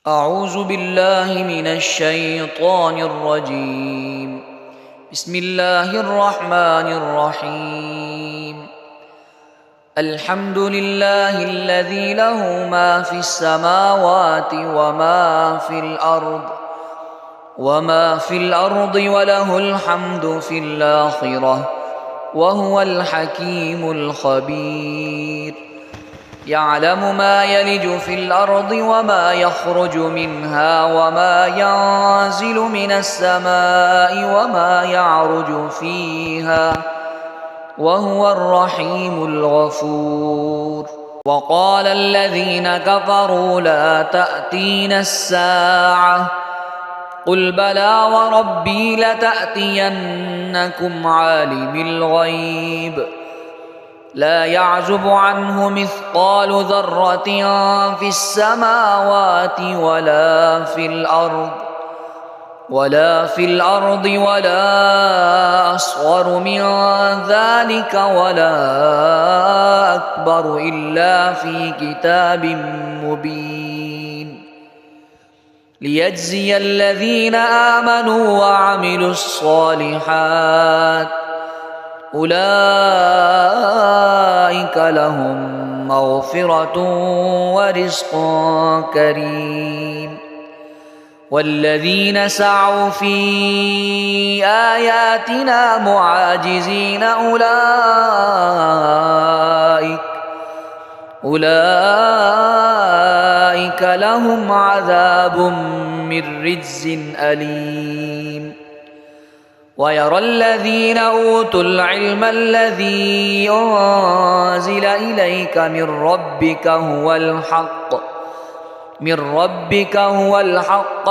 أعوذ بالله من الشيطان الرجيم. بسم الله الرحمن الرحيم. الحمد لله الذي له ما في السماوات وما في الأرض وله الحمد في الآخرة وهو الحكيم الخبير. يعلم ما يلج في الأرض وما يخرج منها وما ينزل من السماء وما يعرج فيها وهو الرحيم الغفور. وقال الذين كفروا لا تأتينا الساعة قل بلى وربي لتأتينكم عالم الغيب لا يعزب عنه مثقال ذرة في السماوات ولا في الأرض ولا أصغر من ذلك ولا أكبر إلا في كتاب مبين ليجزي الذين آمنوا وعملوا الصالحات أولئك لهم مغفرة ورزق كريم. والذين سعوا في آياتنا معاجزين أولئك لهم عذاب من رجز أليم. ويرى الذين أوتوا العلم الذي أنزل إليك من ربك هو الحق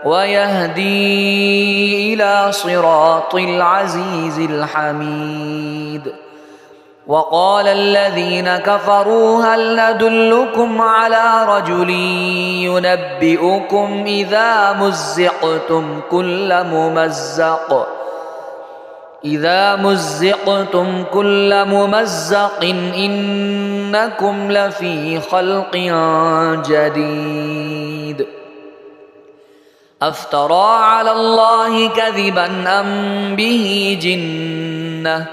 ويهدي إلى صراط العزيز الحميد. وقال الذين كفروا هل ندلكم على رجل ينبئكم إذا مزقتم كل ممزق إنكم لفي خلق جديد. أفترى على الله كذبا أم به جنة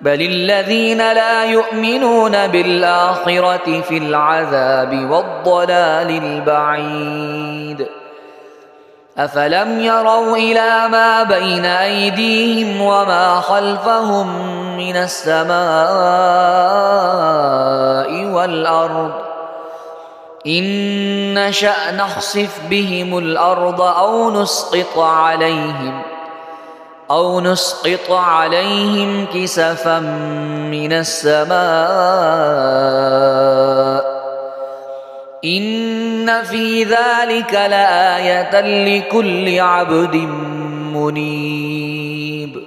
بل الذين لا يؤمنون بالآخرة في العذاب والضلال البعيد. أفلم يروا إلى ما بين أيديهم وما خلفهم من السماء والأرض إن نشأ نخسف بهم الأرض أو نسقط عليهم كسفا من السماء إن في ذلك لآية لكل عبد منيب.